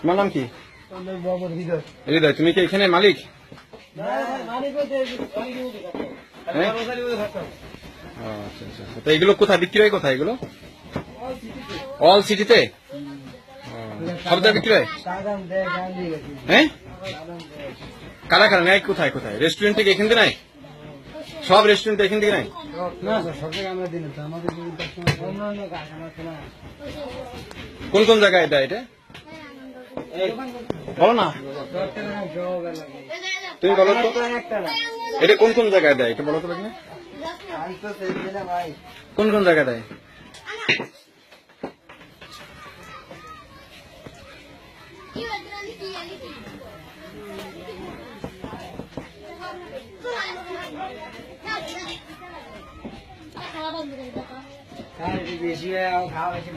তোমার নাম কি? হৃদয়। তুমি কি এখানে মালিক? তো এগুলো কোথায় বিক্রি হয়? কোথায় এগুলো? অল সিটিতে সব জায়গায় বিক্রি হয়? হ্যাঁ, কারা কারা নেয়? কোথায় কোথায়? রেস্টুরেন্ট থেকে এখান থেকে নাই? সব রেস্টুরেন্ট এখান থেকে নাই? কোন কোন জায়গায় এটা? এটা বলো না, তুমি বলো তো, এটা কোন কোন জায়গায় দেয়? এটা বলো তো দেখি। কোন কোন জায়গায় দেয়? বেশি খাওয়া বেশি